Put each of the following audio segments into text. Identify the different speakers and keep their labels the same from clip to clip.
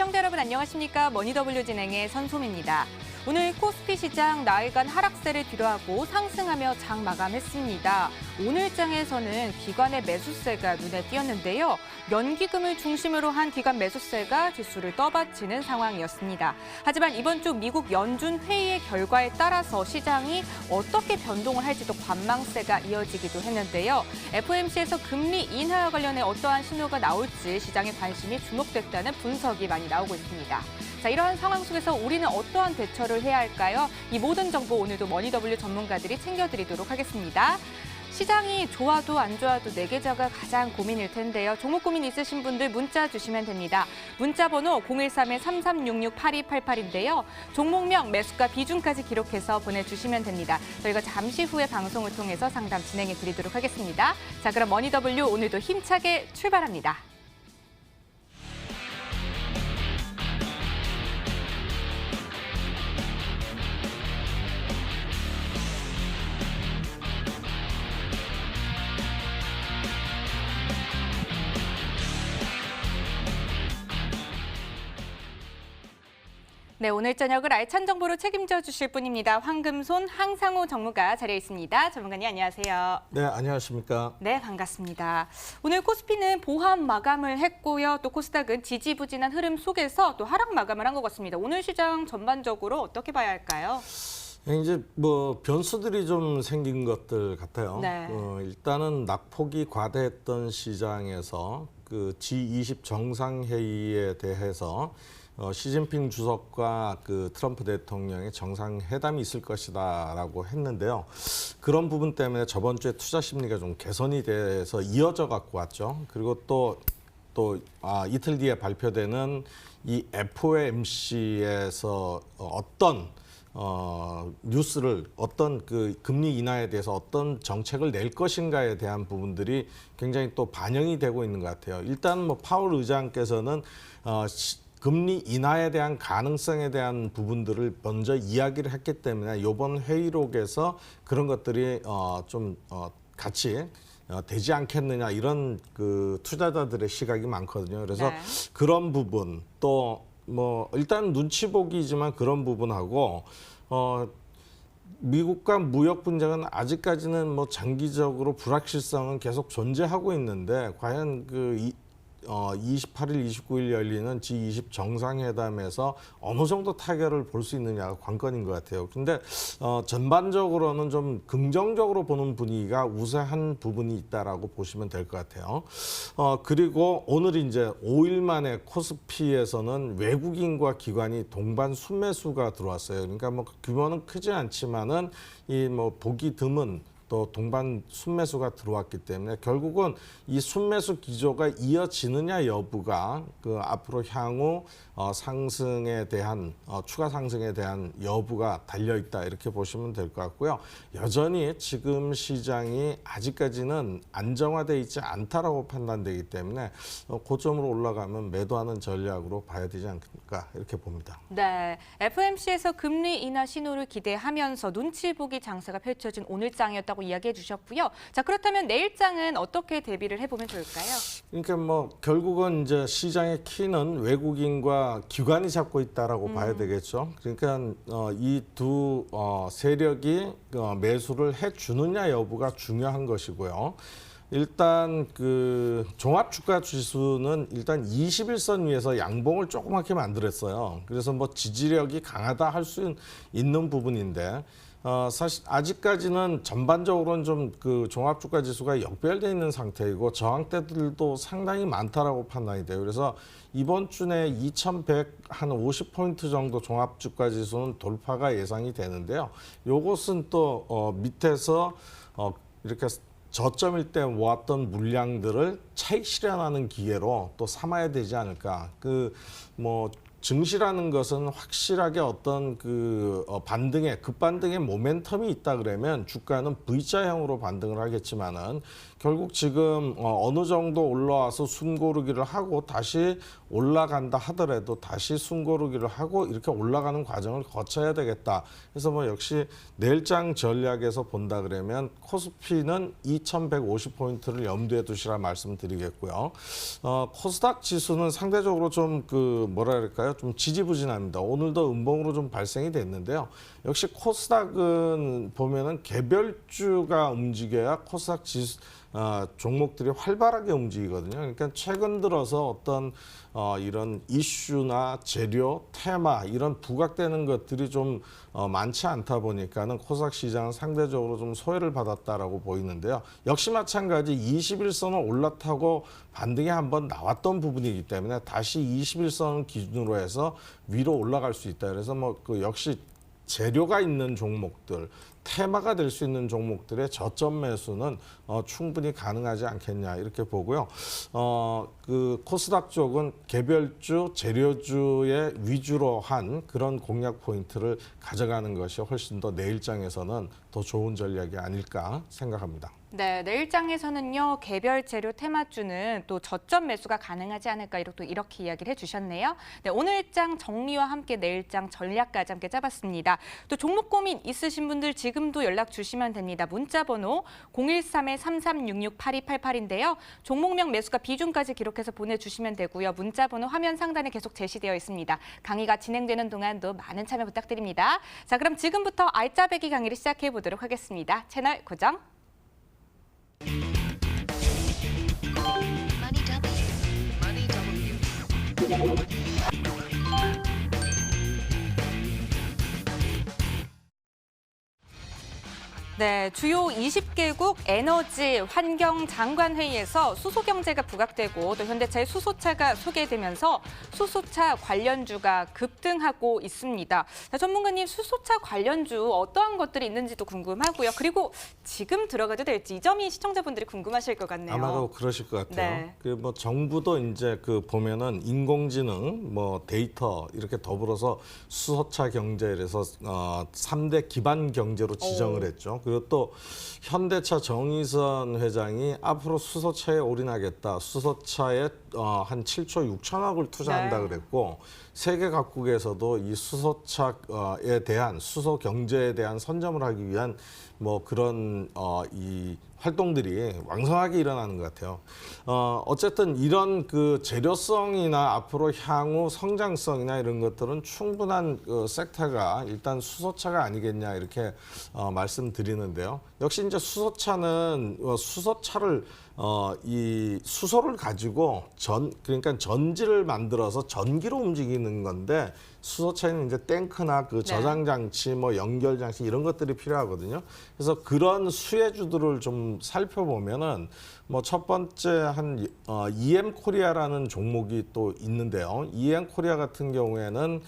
Speaker 1: 시청자 여러분 안녕하십니까? 머니더블유 진행의 선솜입니다. 오늘 코스피 시장 나흘간 하락세를 뒤로하고 상승하며 장 마감했습니다. 오늘장에서는 기관의 매수세가 눈에 띄었는데요. 연기금을 중심으로 한 기관 매수세가 지수를 떠받치는 상황이었습니다. 하지만 이번 주 미국 연준 회의의 결과에 따라서 시장이 어떻게 변동을 할지도 관망세가 이어지기도 했는데요. FOMC에서 금리 인하와 관련해 어떠한 신호가 나올지 시장의 관심이 주목됐다는 분석이 많이 나오고 있습니다. 자, 이러한 상황 속에서 우리는 어떠한 대처를 해야 할까요? 이 모든 정보 오늘도 머니더블유 전문가들이 챙겨드리도록 하겠습니다. 시장이 좋아도 안 좋아도 내 계좌가 가장 고민일 텐데요. 종목 고민 있으신 분들 문자 주시면 됩니다. 문자 번호 013-3366-8288인데요. 종목명, 매수가, 비중까지 기록해서 보내주시면 됩니다. 저희가 잠시 후에 방송을 통해서 상담 진행해 드리도록 하겠습니다. 자, 그럼 머니더블유 오늘도 힘차게 출발합니다. 네, 오늘 저녁을 알찬 정보로 책임져 주실 분입니다. 황금손 항상호 전무가 자리에 있습니다. 전문가님 안녕하세요.
Speaker 2: 네, 안녕하십니까.
Speaker 1: 네, 반갑습니다. 오늘 코스피는 보합 마감을 했고요. 또 코스닥은 지지부진한 흐름 속에서 또 하락 마감을 한 것 같습니다. 오늘 시장 전반적으로 어떻게 봐야 할까요?
Speaker 2: 이제 뭐 변수들이 좀 생긴 것들 같아요.
Speaker 1: 네.
Speaker 2: 일단은 낙폭이 과대했던 시장에서 그 G20 정상회의에 대해서 시진핑 주석과 그 트럼프 대통령의 정상회담이 있을 것이다라고 했는데요. 그런 부분 때문에 저번 주에 투자 심리가 좀 개선이 돼서 이어져 갖고 왔죠. 그리고 또 이틀 뒤에 발표되는 이 FOMC에서 어떤 뉴스를 어떤 그 금리 인하에 대해서 어떤 정책을 낼 것인가에 대한 부분들이 굉장히 또 반영이 되고 있는 것 같아요. 일단 뭐 파월 의장께서는 금리 인하에 대한 가능성에 대한 부분들을 먼저 이야기를 했기 때문에 이번 회의록에서 그런 것들이 좀 같이 되지 않겠느냐 이런 그 투자자들의 시각이 많거든요. 그래서
Speaker 1: 네.
Speaker 2: 그런 부분 또 뭐 일단 눈치 보기지만 그런 부분하고 미국과 무역 분쟁은 아직까지는 뭐 장기적으로 불확실성은 계속 존재하고 있는데 과연 그 28일, 29일 열리는 G20 정상회담에서 어느 정도 타결을 볼 수 있느냐가 관건인 것 같아요. 근데 전반적으로는 좀 긍정적으로 보는 분위기가 우세한 부분이 있다라고 보시면 될 것 같아요. 그리고 오늘 이제 5일 만에 코스피에서는 외국인과 기관이 동반 순매수가 들어왔어요. 그러니까 뭐 규모는 크지 않지만은 이 뭐 보기 드문 또 동반 순매수가 들어왔기 때문에 결국은 이 순매수 기조가 이어지느냐 여부가 그 앞으로 향후 상승에 대한 추가 상승에 대한 여부가 달려 있다 이렇게 보시면 될 것 같고요. 여전히 지금 시장이 아직까지는 안정화돼 있지 않다라고 판단되기 때문에 고점으로 올라가면 매도하는 전략으로 봐야 되지 않을까 이렇게 봅니다.
Speaker 1: 네, FOMC에서 금리 인하 신호를 기대하면서 눈치 보기 장세가 펼쳐진 오늘장이었다고 이야기해 주셨고요. 자, 그렇다면 내일장은 어떻게 대비를 해보면 좋을까요?
Speaker 2: 그러니까 뭐 결국은 이제 시장의 키는 외국인과 기관이 잡고 있다라고 봐야 되겠죠. 그러니까 이 두 세력이 매수를 해주느냐 여부가 중요한 것이고요. 일단 그 종합주가 지수는 일단 21선 위에서 양봉을 조그맣게 만들었어요. 그래서 뭐 지지력이 강하다 할 수 있는 부분인데 사실 아직까지는 전반적으로는 좀 그 종합주가 지수가 역배열돼 있는 상태이고 저항대들도 상당히 많다라고 판단이 돼요. 그래서 이번 주 내 2150포인트 정도 종합주가 지수는 돌파가 예상이 되는데요. 요것은 또 밑에서 이렇게 저점일 때 모았던 물량들을 차익 실현하는 기회로 또 삼아야 되지 않을까. 그 뭐 증시라는 것은 확실하게 어떤 그 반등의 급반등의 모멘텀이 있다 그러면 주가는 V자형으로 반등을 하겠지만은 결국 지금 어느 정도 올라와서 숨고르기를 하고 다시 올라간다 하더라도 다시 숨고르기를 하고 이렇게 올라가는 과정을 거쳐야 되겠다. 그래서 뭐 역시 내일장 전략에서 본다 그러면 코스피는 2150포인트를 염두에 두시라 말씀드립니다. 말씀드리겠고요. 코스닥 지수는 상대적으로 좀 뭐랄까요, 좀 지지부진합니다. 오늘도 음봉으로 좀 발생이 됐는데요. 역시 코스닥은 보면은 개별주가 움직여야 코스닥 지수 종목들이 활발하게 움직이거든요. 그러니까 최근 들어서 어떤 이런 이슈나 재료, 테마 이런 부각되는 것들이 좀 많지 않다 보니까는 코스닥 시장은 상대적으로 좀 소외를 받았다라고 보이는데요. 역시 마찬가지 21선을 올라타고 반등이 한번 나왔던 부분이기 때문에 다시 21선 기준으로 해서 위로 올라갈 수 있다. 그래서 역시 재료가 있는 종목들, 테마가 될 수 있는 종목들의 저점 매수는 충분히 가능하지 않겠냐 이렇게 보고요. 코스닥 쪽은 개별주, 재료주의 위주로 한 그런 공략 포인트를 가져가는 것이 훨씬 더 내일장에서는 더 좋은 전략이 아닐까 생각합니다.
Speaker 1: 네, 내일장에서는요, 개별 재료 테마주는 또 저점 매수가 가능하지 않을까 이렇게 이야기를 해주셨네요. 네, 오늘장 정리와 함께 내일장 전략까지 함께 짜봤습니다. 또 종목 고민 있으신 분들 지금도 연락 주시면 됩니다. 문자 번호 013-3366-8288인데요. 종목명 매수가 비중까지 기록해서 보내주시면 되고요. 문자 번호 화면 상단에 계속 제시되어 있습니다. 강의가 진행되는 동안도 많은 참여 부탁드립니다. 자, 그럼 지금부터 알짜배기 강의를 시작해 보도록 하겠습니다. 채널 고정. 네, 주요 20개국 에너지 환경 장관 회의에서 수소 경제가 부각되고 또 현대차의 수소차가 소개되면서 수소차 관련주가 급등하고 있습니다. 자, 전문가님, 수소차 관련주 어떠한 것들이 있는지도 궁금하고요. 그리고 지금 들어가도 될지 이 점이 시청자분들이 궁금하실 것 같네요.
Speaker 2: 아마도 그러실 것 같아요.
Speaker 1: 네.
Speaker 2: 정부도 이제 보면은 인공지능, 데이터 이렇게 더불어서 수소차 경제에서 3대 기반 경제로 지정을 했죠. 그리고 또 현대차 정의선 회장이 앞으로 수소차에 올인하겠다. 수소차에 한 7조 6천억을 투자한다 그랬고 세계 각국에서도 이 수소차에 대한 수소 경제에 대한 선점을 하기 위한 그런 이 활동들이 왕성하게 일어나는 것 같아요. 어쨌든 이런 재료성이나 앞으로 향후 성장성이나 이런 것들은 충분한 섹터가 일단 수소차가 아니겠냐 이렇게 말씀드리는데요. 역시 이제 수소차는 수소차를 이 수소를 가지고 그러니까 전지를 만들어서 전기로 움직이는 건데 수소차에는 이제 탱크나 저장 장치, 연결 장치 이런 것들이 필요하거든요. 그래서 그런 수혜주들을 좀 살펴보면은 첫 번째 한 EM 코리아라는 종목이 또 있는데요. EM 코리아 같은 경우에는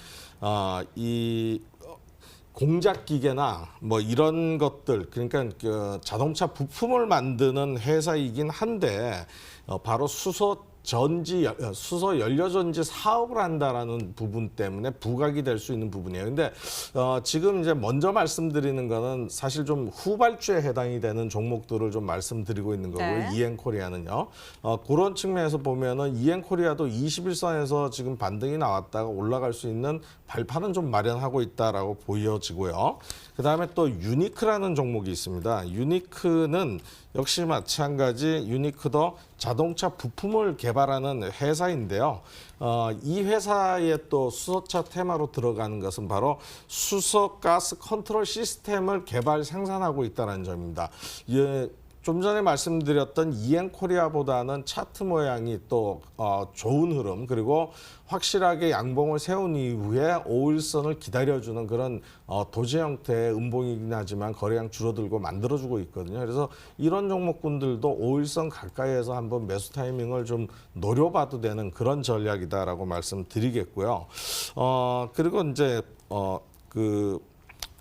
Speaker 2: 이 공작 기계나 이런 것들, 그러니까 자동차 부품을 만드는 회사이긴 한데 바로 수소 연료 전지 사업을 한다라는 부분 때문에 부각이 될 수 있는 부분이에요. 근데 지금 이제 먼저 말씀드리는 거는 사실 좀 후발주에 해당이 되는 종목들을 좀 말씀드리고 있는 거고요.
Speaker 1: 네.
Speaker 2: 이엔코리아는요. 그런 측면에서 보면은 이엔코리아도 21선에서 지금 반등이 나왔다가 올라갈 수 있는 발판은 좀 마련하고 있다라고 보여지고요. 그다음에 또 유니크라는 종목이 있습니다. 유니크는 역시 마찬가지 유니크도 자동차 부품을 개발하는 회사인데요. 이 회사의 또 수소차 테마로 들어가는 것은 바로 수소 가스 컨트롤 시스템을 개발 생산하고 있다는 점입니다. 좀 전에 말씀드렸던 이엔코리아보다는 차트 모양이 또 좋은 흐름, 그리고 확실하게 양봉을 세운 이후에 5일선을 기다려주는 그런 도제 형태의 음봉이긴 하지만 거래량 줄어들고 만들어주고 있거든요. 그래서 이런 종목군들도 5일선 가까이에서 한번 매수 타이밍을 좀 노려봐도 되는 그런 전략이다라고 말씀드리겠고요. 그리고 이제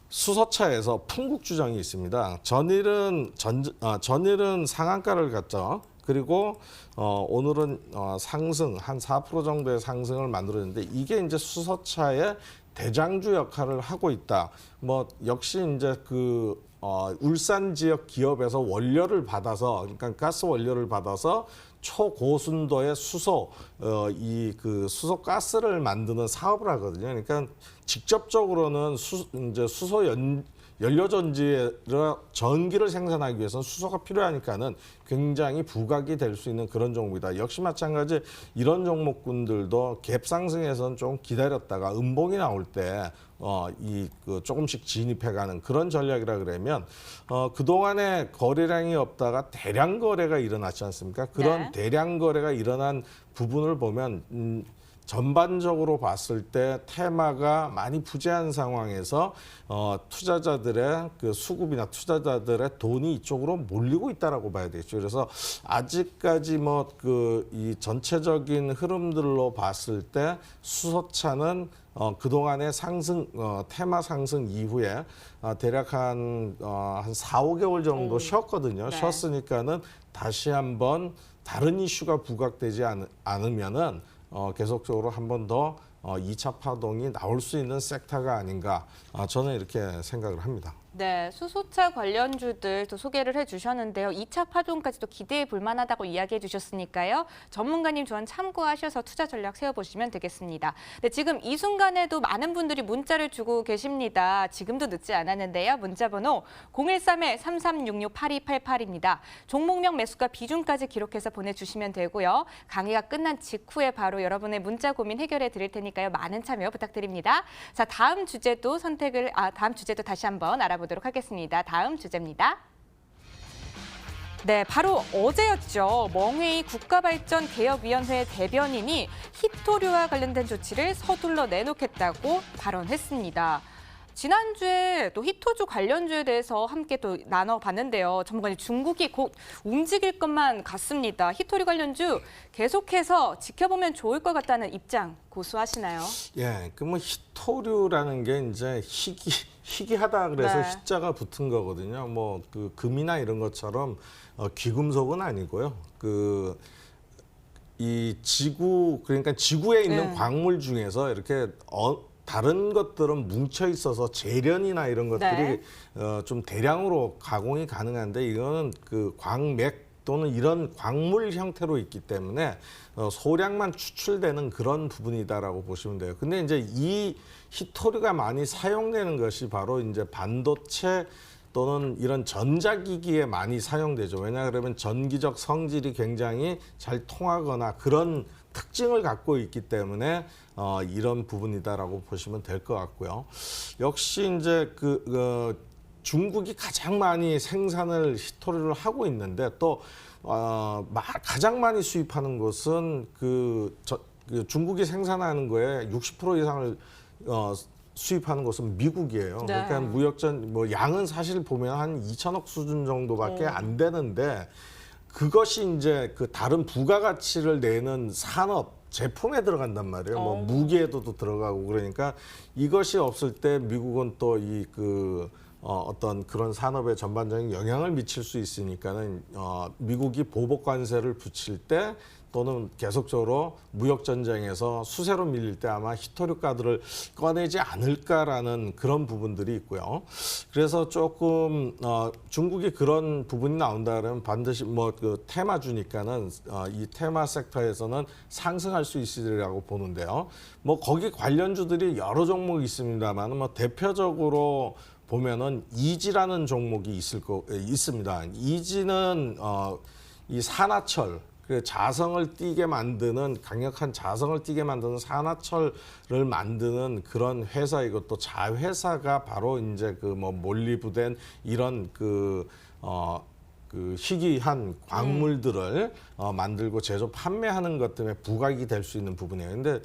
Speaker 2: 수소차에서 풍국주정이 있습니다. 전일은 상한가를 갔죠. 그리고 오늘은 상승 한 4% 정도의 상승을 만들었는데 이게 이제 수소차의 대장주 역할을 하고 있다. 역시 이제 울산 지역 기업에서 원료를 받아서, 그러니까 가스 원료를 받아서 초고순도의 수소, 수소 가스를 만드는 사업을 하거든요. 그러니까 직접적으로는 이제 수소 연료전지를 전기를 생산하기 위해서는 수소가 필요하니까는 굉장히 부각이 될 수 있는 그런 종목이다. 역시 마찬가지 이런 종목군들도 갭 상승에서는 좀 기다렸다가 음봉이 나올 때 조금씩 진입해가는 그런 전략이라 그러면 그동안에 거래량이 없다가 대량 거래가 일어났지 않습니까? 그런
Speaker 1: 네.
Speaker 2: 대량 거래가 일어난 부분을 보면 전반적으로 봤을 때 테마가 많이 부재한 상황에서 투자자들의 그 수급이나 투자자들의 돈이 이쪽으로 몰리고 있다라고 봐야 되겠죠. 그래서 아직까지 이 전체적인 흐름들로 봤을 때 수소차는 그동안의 상승 테마 상승 이후에 대략 한 4, 5개월 정도 쉬었거든요.
Speaker 1: 네.
Speaker 2: 쉬었으니까는 다시 한번 다른 이슈가 부각되지 않으면은 계속적으로 한 번 더 2차 파동이 나올 수 있는 섹터가 아닌가 저는 이렇게 생각을 합니다.
Speaker 1: 네, 수소차 관련주들 또 소개를 해주셨는데요. 2차 파동까지도 기대해 볼 만하다고 이야기해 주셨으니까요. 전문가님 조언 참고하셔서 투자 전략 세워보시면 되겠습니다. 네, 지금 이 순간에도 많은 분들이 문자를 주고 계십니다. 지금도 늦지 않았는데요. 문자번호 013-3366-8288입니다. 종목명 매수가 비중까지 기록해서 보내주시면 되고요. 강의가 끝난 직후에 바로 여러분의 문자 고민 해결해 드릴 테니까요. 많은 참여 부탁드립니다. 자, 다음 주제도 다시 한번 알아보도록 하겠습니다. 다음 주제입니다. 네, 바로 어제였죠. 멍회의 국가발전개혁위원회 대변인이 히토류와 관련된 조치를 서둘러 내놓겠다고 발언했습니다. 지난주에 또 히토주 관련주에 대해서 함께 또 나눠봤는데요. 전문가님, 중국이 곧 움직일 것만 같습니다. 히토류 관련주 계속해서 지켜보면 좋을 것 같다는 입장 고수하시나요?
Speaker 2: 예, 히토류라는 게 이제 희귀하다 그래서
Speaker 1: 네.
Speaker 2: 희자가 붙은 거거든요. 그 금이나 이런 것처럼 귀금속은 아니고요. 이 지구 그러니까 지구에 있는
Speaker 1: 네.
Speaker 2: 광물 중에서 이렇게 다른 것들은 뭉쳐 있어서 재련이나 이런 것들이 좀 대량으로 가공이 가능한데 이거는 그 광맥 또는 이런 광물 형태로 있기 때문에 소량만 추출되는 그런 부분이다라고 보시면 돼요. 근데 이제 이 히토류가 많이 사용되는 것이 바로 이제 반도체 또는 이런 전자기기에 많이 사용되죠. 왜냐 그러면 전기적 성질이 굉장히 잘 통하거나 그런 특징을 갖고 있기 때문에 이런 부분이다라고 보시면 될 것 같고요. 역시 이제 중국이 가장 많이 생산을 히토류를 하고 있는데 또 가장 많이 수입하는 것은 중국이 생산하는 거에 60% 이상을 수입하는 것은 미국이에요.
Speaker 1: 네.
Speaker 2: 그러니까 무역전 양은 사실 보면 한 2천억 수준 정도밖에 안 되는데 그것이 이제 그 다른 부가가치를 내는 산업 제품에 들어간단 말이에요. 무기에도 들어가고 그러니까 이것이 없을 때 미국은 또 어떤 그런 산업에 전반적인 영향을 미칠 수 있으니까는 미국이 보복 관세를 붙일 때 또는 계속적으로 무역 전쟁에서 수세로 밀릴 때 아마 히토류가들을 꺼내지 않을까라는 그런 부분들이 있고요. 그래서 조금 중국이 그런 부분이 나온다 그러면 반드시 그 테마주니까는 이 테마 섹터에서는 상승할 수 있으리라고 보는데요. 거기 관련주들이 여러 종목이 있습니다만 대표적으로 보면은 이지라는 종목이 있습니다. 이지는 이 산화철 자성을 띠게 만드는 강력한 자성을 띠게 만드는 산화철을 만드는 그런 회사이고 또 자회사가 바로 이제 몰리브덴 이런 희귀한 광물들을 만들고 제조 판매하는 것 때문에 부각이 될 수 있는 부분이에요. 근데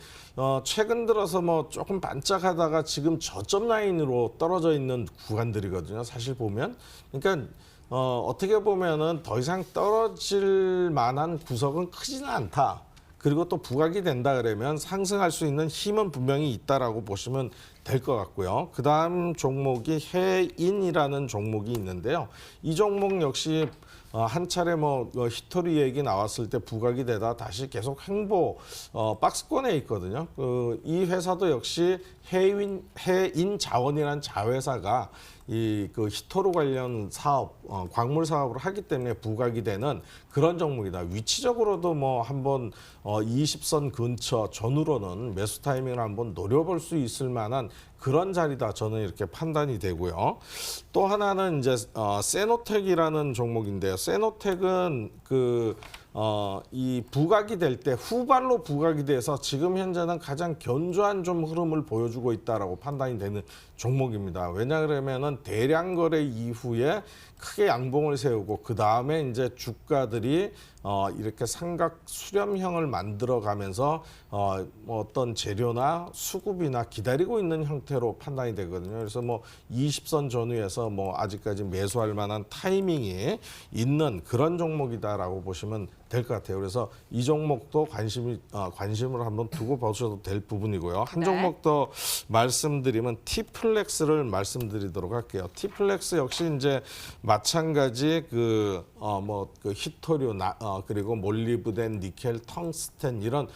Speaker 2: 최근 들어서 조금 반짝하다가 지금 저점 라인으로 떨어져 있는 구간들이거든요. 사실 보면 그러니까 어떻게 보면은 더 이상 떨어질 만한 구석은 크지는 않다. 그리고 또 부각이 된다 그러면 상승할 수 있는 힘은 분명히 있다라고 보시면 될 것 같고요. 그 다음 종목이 해인이라는 종목이 있는데요. 이 종목 역시 한 차례 히토리 얘기 나왔을 때 부각이 되다 다시 계속 횡보 박스권에 있거든요. 이 회사도 역시 해인 자원이라는 자회사가 이 그 히토류 관련 사업, 광물 사업을 하기 때문에 부각이 되는 그런 종목이다. 위치적으로도 뭐 한번 20선 근처 전후로는 매수 타이밍을 한번 노려볼 수 있을 만한 그런 자리다. 저는 이렇게 판단이 되고요. 또 하나는 이제 세노텍이라는 종목인데요. 세노텍은 이 부각이 될 때 후발로 부각이 돼서 지금 현재는 가장 견조한 좀 흐름을 보여주고 있다라고 판단이 되는 종목입니다. 왜냐 그러면은 대량 거래 이후에 크게 양봉을 세우고 그 다음에 이제 주가들이 이렇게 삼각 수렴형을 만들어가면서 뭐 어떤 재료나 수급이나 기다리고 있는 형태로 판단이 되거든요. 그래서 뭐 20선 전후에서 뭐 아직까지 매수할 만한 타이밍이 있는 그런 종목이다라고 보시면 될 것 같아요. 그래서 이 종목도 관심을 한번 두고 보셔도 될 부분이고요. 한
Speaker 1: 네.
Speaker 2: 종목 더 말씀드리면 티플렉스를 말씀드리도록 할게요. 티플렉스 역시 이제 마찬가지 그 히토류 그리고 몰리브덴, 니켈, 텅스텐 이런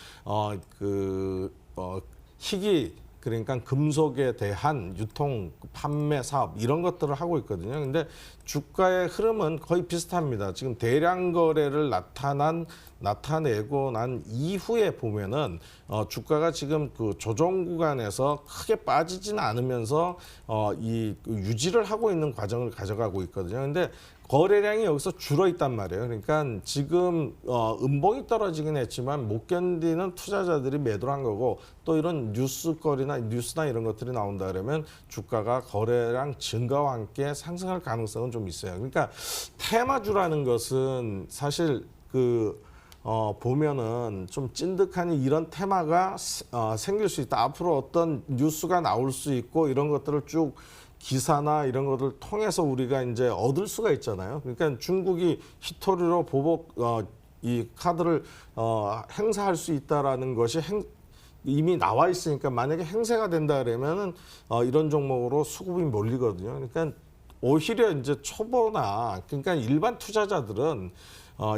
Speaker 2: 희귀 그러니까 금속에 대한 유통, 판매 사업 이런 것들을 하고 있거든요. 근데 주가의 흐름은 거의 비슷합니다. 지금 대량 거래를 나타내고 난 이후에 보면은 주가가 지금 그 조정 구간에서 크게 빠지지는 않으면서 유지를 하고 있는 과정을 가져가고 있거든요. 근데 거래량이 여기서 줄어 있단 말이에요. 그러니까 지금 음봉이 떨어지긴 했지만 못 견디는 투자자들이 매도를 한 거고 또 이런 뉴스나 이런 것들이 나온다 그러면 주가가 거래량 증가와 함께 상승할 가능성은 좀 있어요. 그러니까 테마주라는 것은 사실 보면은 좀 찐득하니 이런 테마가 생길 수 있다. 앞으로 어떤 뉴스가 나올 수 있고 이런 것들을 쭉 기사나 이런 것들을 통해서 우리가 이제 얻을 수가 있잖아요. 그러니까 중국이 히토류로 보복 이 카드를 행사할 수 있다라는 것이 이미 나와 있으니까 만약에 행사가 된다 그러면은 이런 종목으로 수급이 몰리거든요. 그러니까 오히려 이제 초보나 그러니까 일반 투자자들은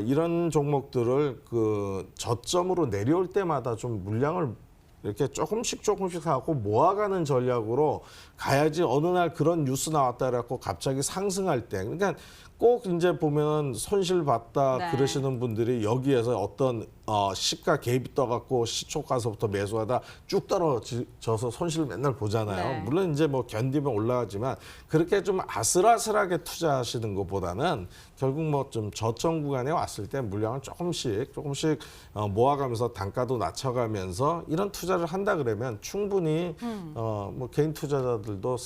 Speaker 2: 이런 종목들을 그 저점으로 내려올 때마다 좀 물량을 이렇게 조금씩 하고 모아가는 전략으로 가야지 어느 날 그런 뉴스 나왔다 그래갖고 갑자기 상승할 때 그러니까 꼭 이제 보면 손실 봤다
Speaker 1: 네.
Speaker 2: 그러시는 분들이 여기에서 어떤 시가 갭이 떠갖고 시초가서부터 매수하다 쭉 떨어져서 손실을 맨날 보잖아요.
Speaker 1: 네.
Speaker 2: 물론 이제 뭐 견디면 올라가지만 그렇게 좀 아슬아슬하게 투자하시는 것보다는 결국 뭐 좀 저점 구간에 왔을 때 물량을 조금씩 모아가면서 단가도 낮춰가면서 이런 투자를 한다 그러면 충분히 뭐 개인 투자자들도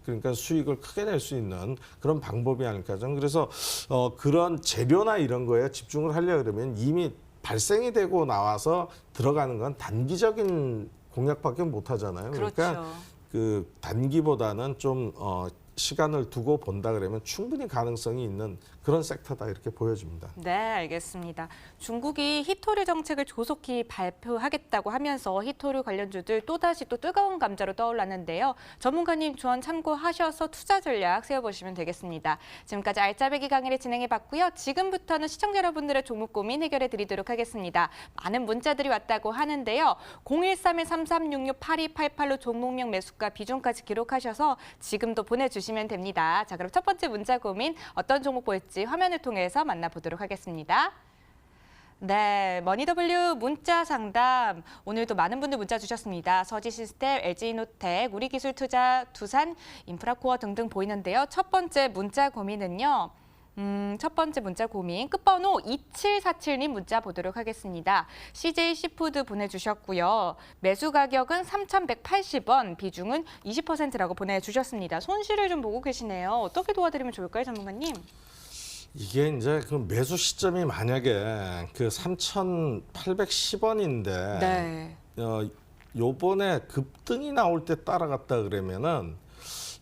Speaker 2: 그러니까 수익을 크게 낼 수 있는 그런 방법이 아닐까. 저는 그래서 그런 재료나 이런 거에 집중을 하려 그러면 이미 발생이 되고 나와서 들어가는 건 단기적인 공략밖에 못 하잖아요. 그러니까
Speaker 1: 그렇죠.
Speaker 2: 그 단기보다는 좀 시간을 두고 본다 그러면 충분히 가능성이 있는 그런 섹터다 이렇게 보여집니다.
Speaker 1: 네, 알겠습니다. 중국이 히토류 정책을 조속히 발표하겠다고 하면서 히토류 관련주들 또다시 또 뜨거운 감자로 떠올랐는데요. 전문가님 조언 참고하셔서 투자 전략 세워보시면 되겠습니다. 지금까지 알짜배기 강의를 진행해봤고요. 지금부터는 시청자 여러분들의 종목 고민 해결해 드리도록 하겠습니다. 많은 문자들이 왔다고 하는데요. 013-3366-8288로 종목명 매수가 비중까지 기록하셔서 지금도 보내주시면 됩니다. 자, 그럼 첫 번째 문자 고민 어떤 종목 보일지 화면을 통해서 만나보도록 하겠습니다. 네, 머니W 문자 상담. 오늘도 많은 분들 문자 주셨습니다. 서지시스템, LG이노텍, 우리기술투자, 두산, 인프라코어 등등 보이는데요. 첫 번째 문자 고민은요. 첫 번째 문자 고민 끝번호 2747님 문자 보도록 하겠습니다. CJ시푸드 보내주셨고요. 매수 가격은 3,180원, 비중은 20%라고 보내주셨습니다. 손실을 좀 보고 계시네요. 어떻게 도와드리면 좋을까요, 전문가님?
Speaker 2: 이게 이제 그 매수 시점이 만약에 그 3,810원인데
Speaker 1: 네.
Speaker 2: 요번에 급등이 나올 때 따라갔다 그러면은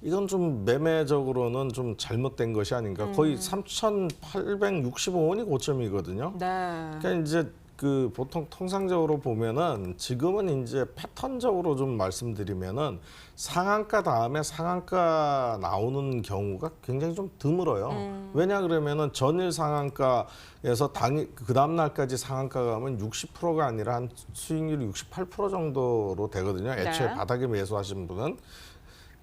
Speaker 2: 이건 좀 매매적으로는 좀 잘못된 것이 아닌가. 거의 3,865원이 고점이거든요.
Speaker 1: 네.
Speaker 2: 그러니까 이제 그 보통 통상적으로 보면은 지금은 이제 패턴적으로 좀 말씀드리면은 상한가 다음에 상한가 나오는 경우가 굉장히 좀 드물어요. 왜냐 그러면은 전일 상한가에서 그 다음 날까지 상한가가 가면 60%가 아니라 한 수익률이 68% 정도로 되거든요. 애초에
Speaker 1: 네.
Speaker 2: 바닥에 매수하신 분은.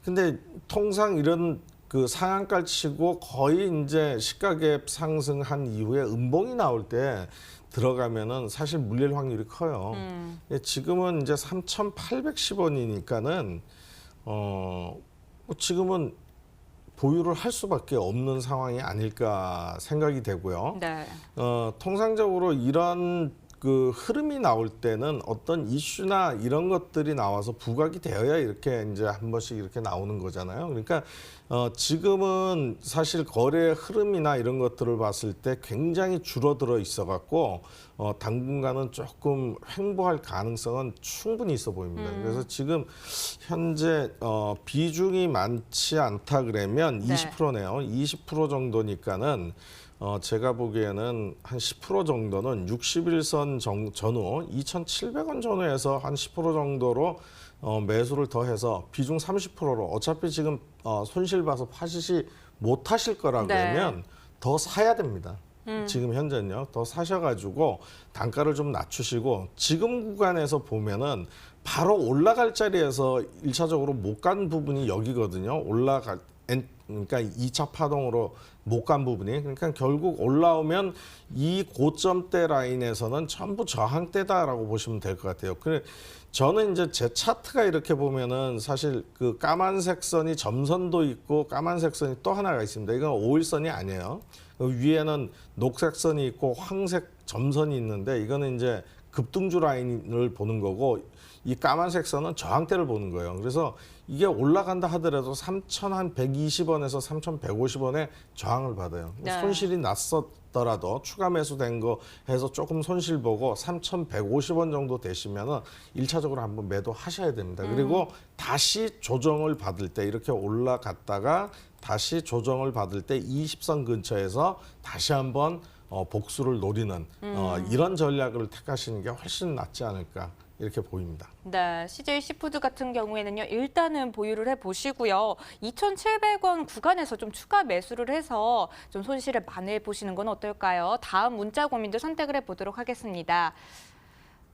Speaker 2: 근데 통상 이런 그 상한가를 치고 거의 이제 시가갭 상승한 이후에 음봉이 나올 때 들어가면은 사실 물릴 확률이 커요. 지금은 이제 3,810원이니까는 지금은 보유를 할 수밖에 없는 상황이 아닐까 생각이 되고요.
Speaker 1: 네.
Speaker 2: 통상적으로 이런 그 흐름이 나올 때는 어떤 이슈나 이런 것들이 나와서 부각이 되어야 이렇게 이제 한 번씩 이렇게 나오는 거잖아요. 그러니까 지금은 사실 거래 흐름이나 이런 것들을 봤을 때 굉장히 줄어들어 있어 갖고 당분간은 조금 횡보할 가능성은 충분히 있어 보입니다. 그래서 지금 현재 비중이 많지 않다 그러면
Speaker 1: 네.
Speaker 2: 20%네요. 20% 정도니까는 제가 보기에는 한 10% 정도는 60일선 전후 2,700원 전후에서 한 10% 정도로 매수를 더해서 비중 30%로 어차피 지금 손실 봐서 파시지 못하실 거라 그러면
Speaker 1: 네.
Speaker 2: 더 사야 됩니다. 지금 현재는요. 더 사셔가지고 단가를 좀 낮추시고 지금 구간에서 보면은 바로 올라갈 자리에서 1차적으로 못 간 부분이 여기거든요. 그러니까 2차 파동으로 못 간 부분이 그러니까 결국 올라오면 이 고점대 라인에서는 전부 저항대다라고 보시면 될 것 같아요. 그래 저는 이제 제 차트가 이렇게 보면은 사실 그 까만색 선이 점선도 있고 까만색 선이 또 하나가 있습니다. 이건 5일선이 아니에요. 그 위에는 녹색 선이 있고 황색 점선이 있는데 이거는 이제 급등주 라인을 보는 거고 이 까만색 선은 저항대를 보는 거예요. 그래서 이게 올라간다 하더라도 3,120원에서 3,150원에 저항을 받아요.
Speaker 1: 네.
Speaker 2: 손실이 났었더라도 추가 매수된 거 해서 조금 손실 보고 3,150원 정도 되시면은 1차적으로 한번 매도하셔야 됩니다. 그리고 다시 조정을 받을 때 이렇게 올라갔다가 다시 조정을 받을 때 20선 근처에서 다시 한번 복수를 노리는 이런 전략을 택하시는 게 훨씬 낫지 않을까 이렇게 보입니다.
Speaker 1: 네, CJ 시푸드 같은 경우에는요, 일단은 보유를 해보시고요. 2,700원 구간에서 좀 추가 매수를 해서 좀 손실을 만회해 보시는 건 어떨까요? 다음 문자 고민도 선택을 해보도록 하겠습니다.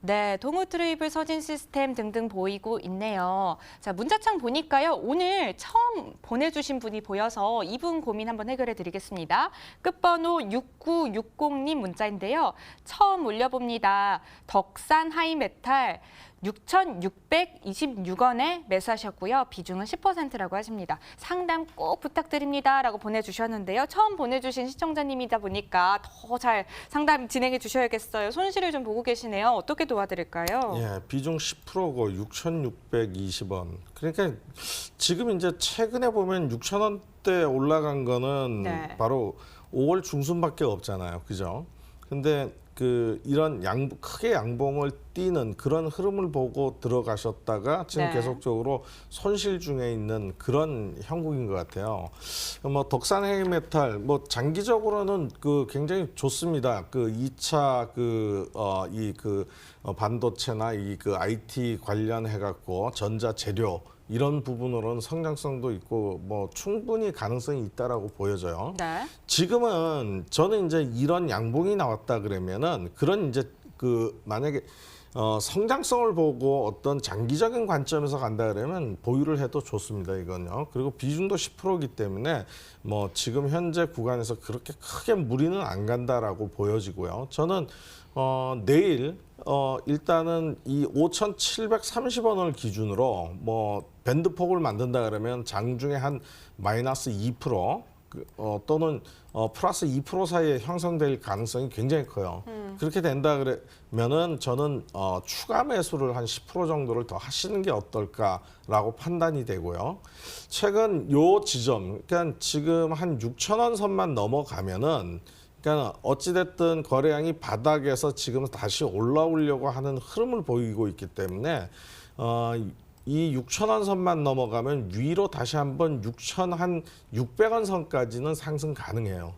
Speaker 1: 네, 동우트레이블 서진 시스템 등등 보이고 있네요. 자, 문자창 보니까요. 오늘 처음 보내주신 분이 보여서 이분 고민 한번 해결해 드리겠습니다. 끝번호 6960님 문자인데요. 처음 올려봅니다. 덕산 하이메탈 6,626원에 매수하셨고요. 비중은 10%라고 하십니다. 상담 꼭 부탁드립니다. 라고 보내주셨는데요. 처음 보내주신 시청자님이다 보니까 더 잘 상담 진행해 주셔야겠어요. 손실을 좀 보고 계시네요. 어떻게 도와드릴까요?
Speaker 2: 예, 비중 10%고 6,620원. 그러니까 지금 이제 최근에 보면 6,000원대 올라간 거는
Speaker 1: 네.
Speaker 2: 바로 5월 중순밖에 없잖아요. 그죠? 근데 그 이런 크게 양봉을 띄는 그런 흐름을 보고 들어가셨다가 지금
Speaker 1: 네.
Speaker 2: 계속적으로 손실 중에 있는 그런 형국인 것 같아요. 뭐 덕산 헤이메탈 뭐 장기적으로는 그 굉장히 좋습니다. 그 2차 반도체나 이 그 IT 관련해 갖고 전자 재료 이런 부분으로는 성장성도 있고 뭐 충분히 가능성이 있다라고 보여져요.
Speaker 1: 네.
Speaker 2: 지금은 저는 이제 이런 양봉이 나왔다 그러면은 그런 이제 그 만약에 성장성을 보고 어떤 장기적인 관점에서 간다 그러면 보유를 해도 좋습니다. 이건요. 그리고 비중도 10%이기 때문에 뭐 지금 현재 구간에서 그렇게 크게 무리는 안 간다라고 보여지고요. 저는 내일 일단은 이 5,730원을 기준으로 뭐 밴드폭을 만든다 그러면 장중에 한 마이너스 2% 또는 플러스 2% 사이에 형성될 가능성이 굉장히 커요. 그렇게 된다 그러면은 저는 추가 매수를 한 10% 정도를 더 하시는 게 어떨까라고 판단이 되고요. 최근 요 지점, 그러니까 지금 한 6,000원 선만 넘어가면은 그러니까 어찌됐든 거래량이 바닥에서 지금 다시 올라오려고 하는 흐름을 보이고 있기 때문에 이 6,000원 선만 넘어가면 위로 다시 한번 6,600원 선까지는 상승 가능해요.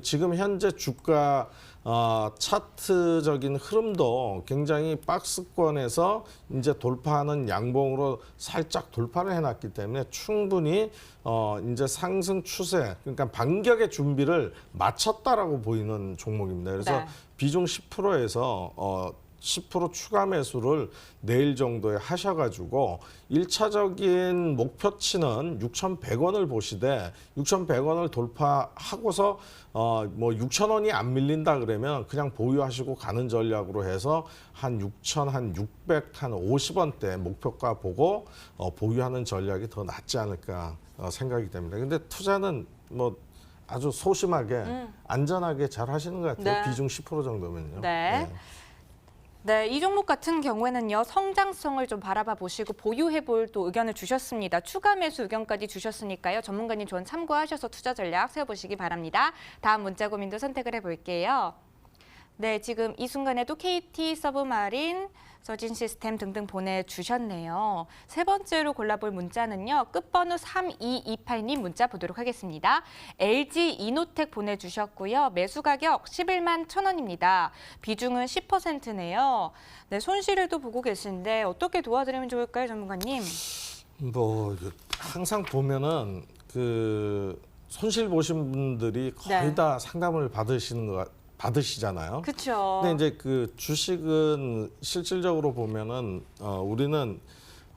Speaker 2: 지금 현재 주가 차트적인 흐름도 굉장히 박스권에서 이제 돌파하는 양봉으로 살짝 돌파를 해놨기 때문에 충분히 이제 상승 추세, 그러니까 반격의 준비를 마쳤다라고 보이는 종목입니다. 그래서
Speaker 1: 네.
Speaker 2: 비중 10%에서 10% 추가 매수를 내일 정도에 하셔가지고 1차적인 목표치는 6,100원을 보시되 6,100원을 돌파하고서 뭐 6,000원이 안 밀린다 그러면 그냥 보유하시고 가는 전략으로 해서 한 6,600, 한 50원대 목표가 보고 보유하는 전략이 더 낫지 않을까 생각이 됩니다. 근데 투자는 뭐 아주 소심하게 안전하게 잘 하시는 것 같아요.
Speaker 1: 네.
Speaker 2: 비중 10% 정도면요.
Speaker 1: 네. 네, 이 종목 같은 경우에는요, 성장성을 좀 바라봐 보시고 보유해 볼 또 의견을 주셨습니다. 추가 매수 의견까지 주셨으니까요. 전문가님 조언 참고하셔서 투자 전략 세워보시기 바랍니다. 다음 문자 고민도 선택을 해볼게요. 네, 지금 이 순간에도 KT 서브마린, 서진 시스템 등등 보내주셨네요. 세 번째로 골라볼 문자는요. 끝번호 3228님 문자 보도록 하겠습니다. LG 이노텍 보내주셨고요. 매수 가격 11만 1,000원입니다. 비중은 10%네요. 네, 손실을도 보고 계신데 어떻게 도와드리면 좋을까요, 전문가님?
Speaker 2: 뭐 항상 보면은 그 손실 보신 분들이 거의
Speaker 1: 네.
Speaker 2: 다 상담을 받으시잖아요.
Speaker 1: 그렇죠.
Speaker 2: 근데 이제 그 주식은 실질적으로 보면은 우리는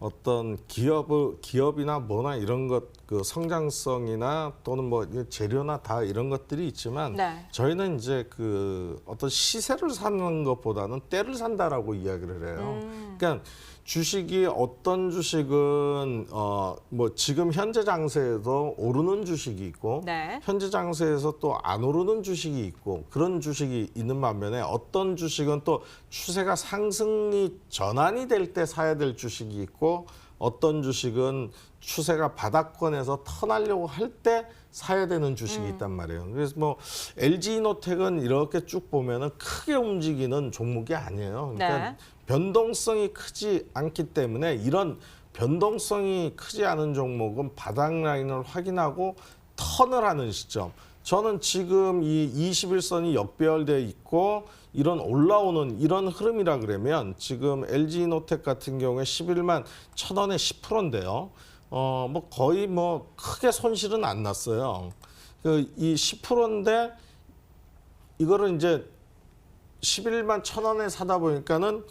Speaker 2: 어떤 기업이나 뭐나 이런 것 그 성장성이나 또는 뭐 재료나 다 이런 것들이 있지만
Speaker 1: 네.
Speaker 2: 저희는 이제 그 어떤 시세를 사는 것보다는 때를 산다라고 이야기를 해요. 그러니까 주식이 어떤 주식은 뭐 지금 현재 장세에도 오르는 주식이 있고
Speaker 1: 네.
Speaker 2: 현재 장세에서 또 안 오르는 주식이 있고 그런 주식이 있는 반면에 어떤 주식은 또 추세가 상승이 전환이 될 때 사야 될 주식이 있고 어떤 주식은 추세가 바닥권에서 턴하려고 할 때 사야 되는 주식이 있단 말이에요. 그래서 뭐 LG이노텍은 이렇게 쭉 보면은 크게 움직이는 종목이 아니에요. 그러니까
Speaker 1: 네.
Speaker 2: 변동성이 크지 않기 때문에 이런 변동성이 크지 않은 종목은 바닥 라인을 확인하고 턴을 하는 시점. 저는 지금 이 21선이 역배열돼 있고 이런 올라오는 이런 흐름이라 그러면 지금 LG이노텍 같은 경우에 11만 1,000원에 10%인데요. 뭐 거의 뭐 크게 손실은 안 났어요. 그 이 10%인데 이거를 이제 11만 1,000원에 사다 보니까는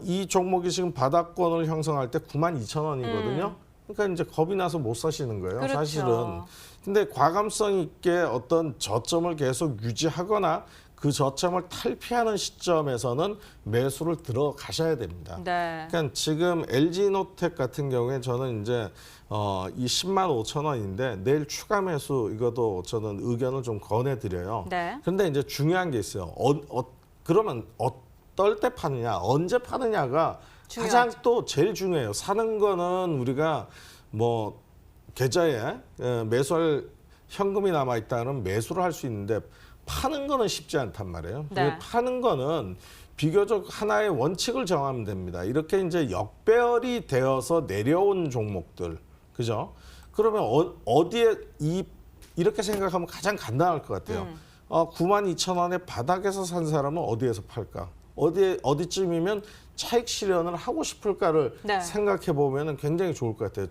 Speaker 2: 이 종목이 지금 바닥권을 형성할 때 9만 2,000원이거든요. 그러니까 이제 겁이 나서 못 사시는 거예요,
Speaker 1: 그렇죠.
Speaker 2: 사실은. 근데 과감성 있게 어떤 저점을 계속 유지하거나 그 저점을 탈피하는 시점에서는 매수를 들어가셔야 됩니다.
Speaker 1: 네.
Speaker 2: 그러니까 지금 LG이노텍 같은 경우에 저는 이제 이 10만 5천 원인데 내일 추가 매수 이것도 저는 의견을 좀 권해드려요.
Speaker 1: 네.
Speaker 2: 그런데 이제 중요한 게 있어요. 그러면 어떨 때 파느냐, 언제 파느냐가
Speaker 1: 중요하죠.
Speaker 2: 가장 또 제일 중요해요. 사는 거는 우리가 뭐 계좌에 매수할 현금이 남아 있다는 매수를 할 수 있는데 파는 거는 쉽지 않단 말이에요.
Speaker 1: 네.
Speaker 2: 파는 거는 비교적 하나의 원칙을 정하면 됩니다. 이렇게 이제 역배열이 되어서 내려온 종목들, 그죠? 그러면 어디에 이렇게 생각하면 가장 간단할 것 같아요. 9만 2천 원에 바닥에서 산 사람은 어디에서 팔까? 어디쯤이면 차익 실현을 하고 싶을까를
Speaker 1: 네.
Speaker 2: 생각해 보면 굉장히 좋을 것 같아요.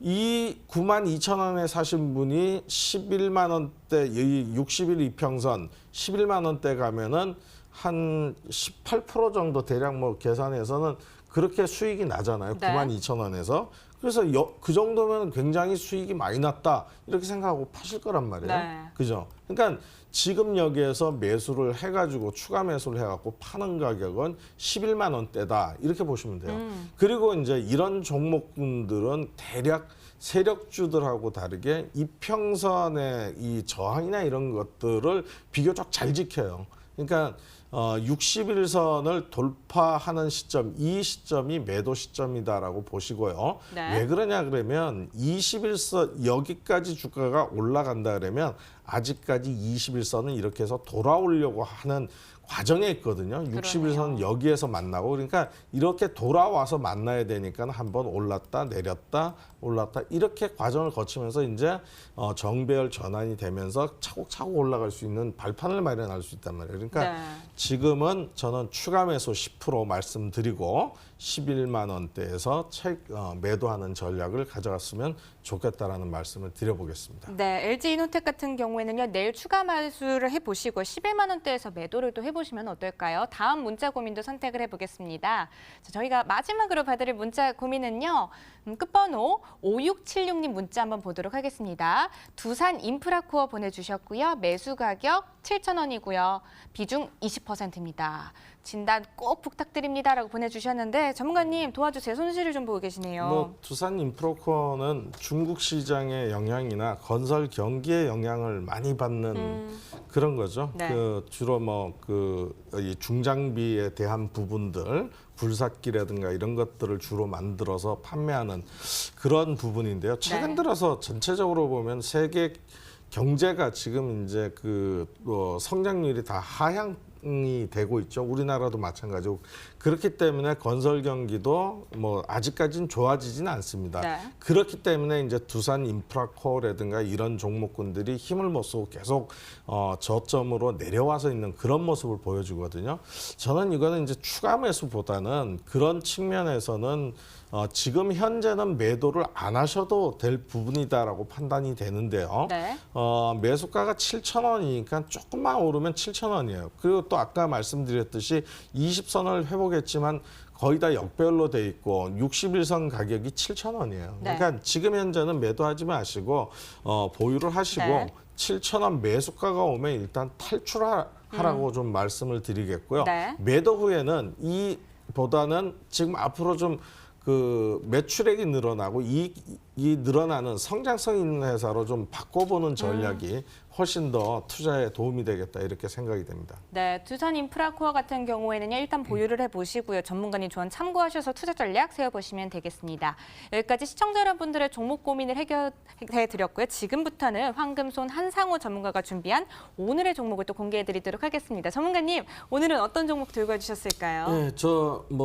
Speaker 2: 이 9만 2천 원에 사신 분이 11만 원대, 60일 이평선 11만 원대 가면은 한 18% 정도 대략 뭐 계산해서는 그렇게 수익이 나잖아요.
Speaker 1: 네.
Speaker 2: 9만 2천 원에서. 그래서 그 정도면 굉장히 수익이 많이 났다 이렇게 생각하고 파실 거란 말이에요.
Speaker 1: 네.
Speaker 2: 그죠? 그러니까 지금 여기에서 매수를 해가지고 추가 매수를 해갖고 파는 가격은 11만 원대다 이렇게 보시면 돼요. 그리고 이제 이런 종목군들은 대략 세력주들하고 다르게 이평선의 이 저항이나 이런 것들을 비교적 잘 지켜요. 그러니까 60일선을 돌파하는 시점, 이 시점이 매도 시점이다라고 보시고요.
Speaker 1: 네.
Speaker 2: 왜 그러냐 그러면 21선 여기까지 주가가 올라간다 그러면 아직까지 21선은 이렇게 해서 돌아오려고 하는 과정에 있거든요. 60일선은 여기에서 만나고 그러니까 이렇게 돌아와서 만나야 되니까 한번 올랐다 내렸다 올랐다 이렇게 과정을 거치면서 이제 정배열 전환이 되면서 차곡차곡 올라갈 수 있는 발판을 마련할 수 있단 말이에요. 그러니까
Speaker 1: 네.
Speaker 2: 지금은 저는 추가 매수 10% 말씀드리고 11만 원대에서 매도하는 전략을 가져갔으면 좋겠다라는 말씀을 드려보겠습니다.
Speaker 1: 네, LG이노텍 같은 경우에는요. 내일 추가 매수를 해보시고 11만 원대에서 매도를 또 해보시면 어떨까요? 다음 문자 고민도 선택을 해보겠습니다. 자, 저희가 마지막으로 받을 문자 고민은요. 끝번호 5676님 문자 한번 보도록 하겠습니다. 두산 인프라코어 보내주셨고요. 매수 가격 7,000원이고요. 비중 20%입니다. 진단 꼭 부탁드립니다라고 보내주셨는데 전문가님 도와주세요. 손실을 좀 보고 계시네요.
Speaker 2: 두산 인프라코어는 중국 시장의 영향이나 건설 경기의 영향을 많이 받는 그런 거죠.
Speaker 1: 네.
Speaker 2: 주로 이 중장비에 대한 부분들, 굴삭기라든가 이런 것들을 주로 만들어서 판매하는 그런 부분인데요. 최근 들어서 전체적으로 보면 세계 경제가 지금 이제 성장률이 다 하향이 되고 있죠. 우리나라도 마찬가지고. 그렇기 때문에 건설 경기도 아직까지는 좋아지지는 않습니다.
Speaker 1: 네.
Speaker 2: 그렇기 때문에 이제 두산 인프라코어라든가 이런 종목군들이 힘을 못 쓰고 계속 저점으로 내려와서 있는 그런 모습을 보여주거든요. 저는 이거는 이제 추가 매수보다는 그런 측면에서는 지금 현재는 매도를 안 하셔도 될 부분이다라고 판단이 되는데요.
Speaker 1: 네.
Speaker 2: 매수가가 7,000원이니까 조금만 오르면 7,000원이에요. 그리고 또 아까 말씀드렸듯이 20선을 회복했지만 거의 다 역별로 돼 있고 61선 가격이 7,000원이에요.
Speaker 1: 네.
Speaker 2: 그러니까 지금 현재는 매도하지 마시고 보유를 하시고
Speaker 1: 네.
Speaker 2: 7,000원 매수가가 오면 일단 탈출하라고 좀 말씀을 드리겠고요.
Speaker 1: 네.
Speaker 2: 매도 후에는 이보다는 지금 앞으로 좀 매출액이 늘어나고 이익이 늘어나는 성장성 있는 회사로 좀 바꿔보는 전략이 훨씬 더 투자에 도움이 되겠다 이렇게 생각이 됩니다.
Speaker 1: 네, 두산 인프라코어 같은 경우에는요. 일단 보유를 해보시고요. 전문가님 조언 참고하셔서 투자 전략 세워보시면 되겠습니다. 여기까지 시청자 여러분들의 종목 고민을 해결해드렸고요. 지금부터는 황금손 한상호 전문가가 준비한 오늘의 종목을 또 공개해드리도록 하겠습니다. 전문가님, 오늘은 어떤 종목 들고 와주셨을까요?
Speaker 2: 네,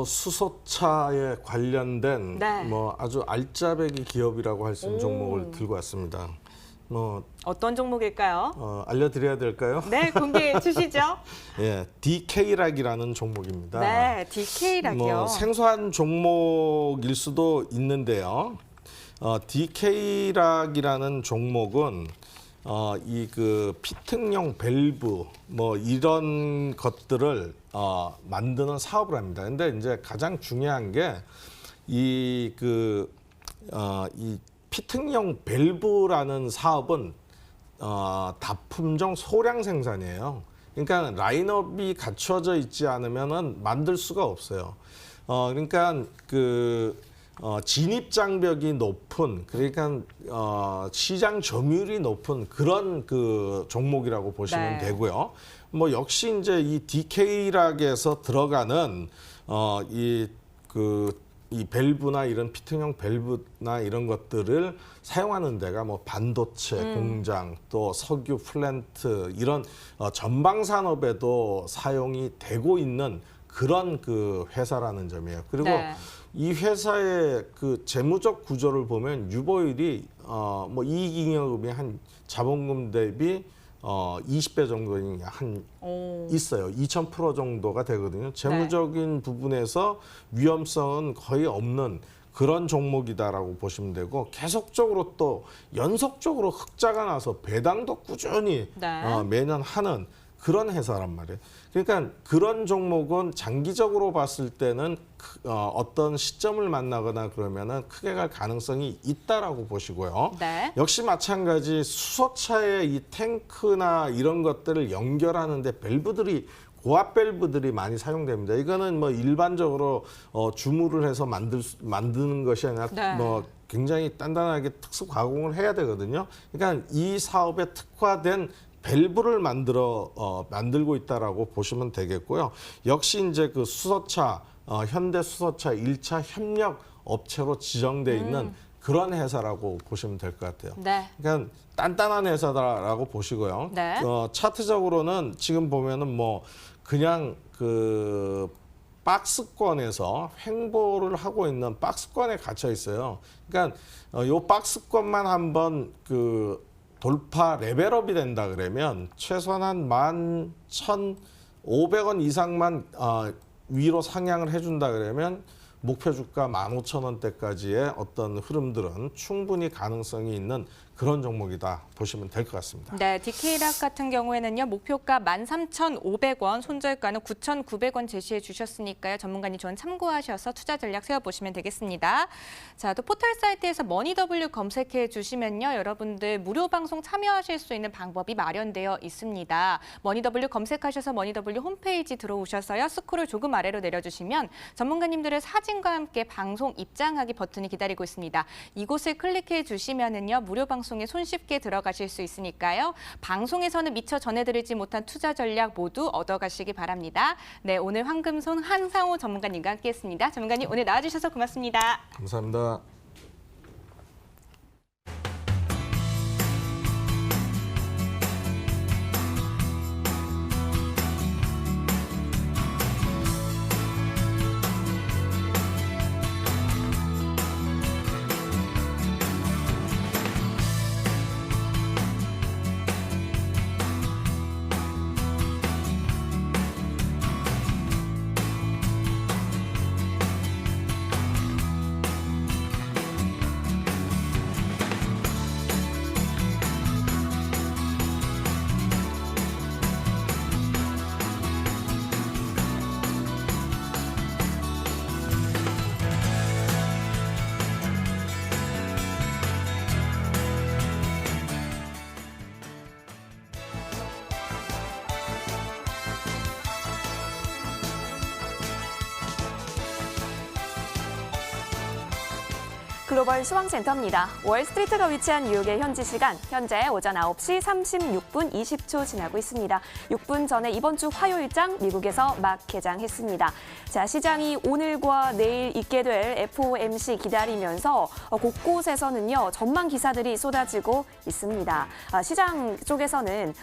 Speaker 2: 수소차에 관련된
Speaker 1: 네.
Speaker 2: 아주 알짜배기 기업이라고 할 수 있는 종목을 들고 왔습니다.
Speaker 1: 어떤 종목일까요?
Speaker 2: 알려드려야 될까요?
Speaker 1: 네, 공개해 주시죠.
Speaker 2: 예, DK락이라는 종목입니다.
Speaker 1: 네, DK락이요.
Speaker 2: 생소한 종목일 수도 있는데요. DK락이라는 종목은 피팅용 밸브 이런 것들을 만드는 사업을 합니다. 근데 이제 가장 중요한 게 이 피팅용 밸브라는 사업은 다품종 소량 생산이에요. 그러니까 라인업이 갖춰져 있지 않으면은 만들 수가 없어요. 그러니까 진입 장벽이 높은, 그러니까 시장 점유율이 높은 그런 종목이라고 보시면
Speaker 1: 네.
Speaker 2: 되고요. 역시 이제 이 DK락에서 들어가는 이 밸브나 이런 피팅용 밸브나 이런 것들을 사용하는 데가 반도체 공장, 또 석유 플랜트 이런 전방 산업에도 사용이 되고 있는 그런 회사라는 점이에요. 그리고
Speaker 1: 네.
Speaker 2: 이 회사의 재무적 구조를 보면 유보율이 이익잉여금이 한 자본금 대비 20배 정도는 있어요. 2000% 정도가 되거든요. 재무적인 부분에서 위험성은 거의 없는 그런 종목이다라고 보시면 되고, 계속적으로 또 연속적으로 흑자가 나서 배당도 꾸준히 매년 하는 그런 회사란 말이에요. 그러니까 그런 종목은 장기적으로 봤을 때는 어떤 시점을 만나거나 그러면은 크게 갈 가능성이 있다라고 보시고요.
Speaker 1: 네.
Speaker 2: 역시 마찬가지 수소차의 이 탱크나 이런 것들을 연결하는데 밸브들이 고압 밸브들이 많이 사용됩니다. 이거는 일반적으로 주무를 해서 만드는 것이 아니라 굉장히 단단하게 특수 가공을 해야 되거든요. 그러니까 이 사업에 특화된 밸브를 만들고 있다라고 보시면 되겠고요. 역시 이제 수소차, 현대 수소차 1차 협력 업체로 지정돼 있는 그런 회사라고 보시면 될 것 같아요.
Speaker 1: 네.
Speaker 2: 그러니까 단단한 회사다라고 보시고요.
Speaker 1: 네.
Speaker 2: 차트적으로는 지금 보면은 그냥 박스권에서 횡보를 하고 있는 박스권에 gat혀 있어요. 그러니까 요 박스권만 한번 돌파 레벨업이 된다 그러면 최소한 한 11,500원 이상만 위로 상향을 해준다 그러면 목표 주가 15,000원대까지의 어떤 흐름들은 충분히 가능성이 있는 그런 종목이다 보시면 될 것 같습니다.
Speaker 1: 네, DK락 같은 경우에는요. 목표가 13,500원, 손절가는 9,900원 제시해 주셨으니까요. 전문가님 조언 참고하셔서 투자 전략 세워보시면 되겠습니다. 자, 또 포털 사이트에서 머니W 검색해 주시면요. 여러분들 무료 방송 참여하실 수 있는 방법이 마련되어 있습니다. 머니W 검색하셔서 머니W 홈페이지 들어오셔서요. 스크롤 조금 아래로 내려주시면 전문가님들의 사진과 함께 방송 입장하기 버튼이 기다리고 있습니다. 이곳을 클릭해 주시면은요. 무료 방송에 손쉽게 들어가실 수 있으니까요. 방송에서는 미처 전해드리지 못한 투자 전략 모두 얻어가시기 바랍니다. 네, 오늘 황금손 한상호 전문가님과 함께했습니다. 전문가님 오늘 나와주셔서 고맙습니다.
Speaker 2: 감사합니다.
Speaker 3: 글로벌 시황센터입니다. 월스트리트가 위치한 뉴욕의 현지 시간, 현재 오전 9시 36분 20초 지나고 있습니다. 6분 전에 이번 주 화요일장 미국에서 막 개장했습니다. 자, 시장이 오늘과 내일 있게 될 FOMC 기다리면서 곳곳에서는요, 전망 기사들이 쏟아지고 있습니다. 시장 쪽에서는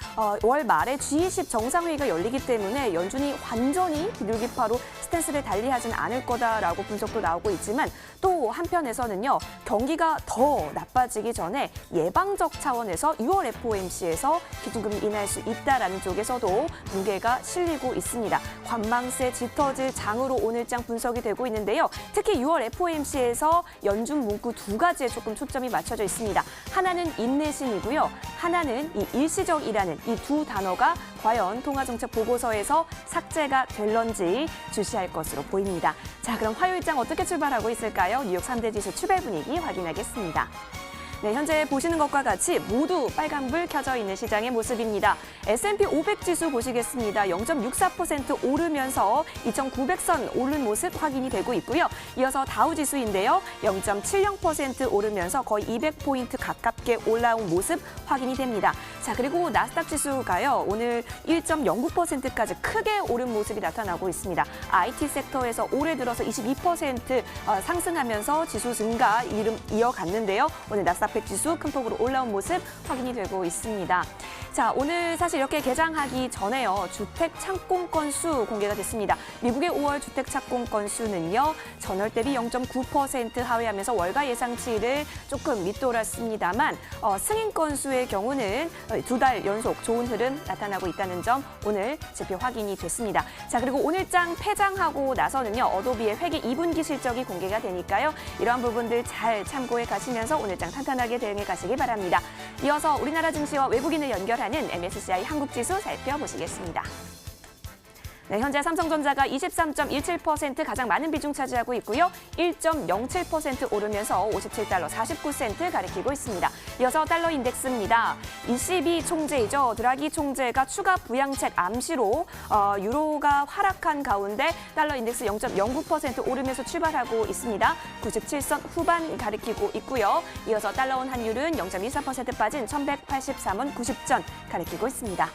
Speaker 3: 월 말에 G20 정상회의가 열리기 때문에 연준이 완전히 비둘기파로 스탠스를 달리하진 않을 거다라고 분석도 나오고 있지만 또 한편에서는요, 경기가 더 나빠지기 전에 예방적 차원에서 6월 FOMC에서 기준금리 인하할 수 있다라는 쪽에서도 무게가 실리고 있습니다. 관망세 짙어질 장으로 오늘장 분석이 되고 있는데요. 특히 6월 FOMC에서 연준 문구 두 가지에 조금 초점이 맞춰져 있습니다. 하나는 인내심이고요. 하나는 이 일시적이라는 이 두 단어가 과연 통화정책 보고서에서 삭제가 될런지 주시할 것으로 보입니다. 자, 그럼 화요일장 어떻게 출발하고 있을까요? 뉴욕 3대 지수 출발 분위기 확인하겠습니다. 네, 현재 보시는 것과 같이 모두 빨간불 켜져 있는 시장의 모습입니다. S&P 500 지수 보시겠습니다. 0.64% 오르면서 2,900선 오른 모습 확인이 되고 있고요. 이어서 다우 지수인데요. 0.70% 오르면서 거의 200포인트 가깝게 올라온 모습 확인이 됩니다. 자, 그리고 나스닥 지수가요. 오늘 1.09%까지 크게 오른 모습이 나타나고 있습니다. IT 섹터에서 올해 들어서 22% 상승하면서 지수 증가 이어갔는데요. 오늘 나스닥 100 지수 큰 폭으로 올라온 모습 확인이 되고 있습니다. 자, 오늘 사실 이렇게 개장하기 전에요. 주택 착공 건수 공개가 됐습니다. 미국의 5월 주택 착공 건수는요. 전월 대비 0.9% 하회하면서 월가 예상치를 조금 밑돌았습니다만 승인 건수의 경우는 두 달 연속 좋은 흐름 나타나고 있다는 점 오늘 지표 확인이 됐습니다. 자, 그리고 오늘장 폐장하고 나서는요. 어도비의 회계 2분기 실적이 공개가 되니까요. 이러한 부분들 잘 참고해 가시면서 오늘장 탄탄하게 대응해 가시기 바랍니다. 이어서 우리나라 증시와 외국인을 연결하는 MSCI 한국지수 살펴보시겠습니다. 네, 현재 삼성전자가 23.17% 가장 많은 비중 차지하고 있고요. 1.07% 오르면서 57달러 49센트 가리키고 있습니다. 이어서 달러 인덱스입니다. ECB 총재이죠. 드라기 총재가 추가 부양책 암시로 유로가 하락한 가운데 달러 인덱스 0.09% 오르면서 출발하고 있습니다. 97선 후반 가리키고 있고요. 이어서 달러 원 환율은 0.24% 빠진 1183원 90전 가리키고 있습니다.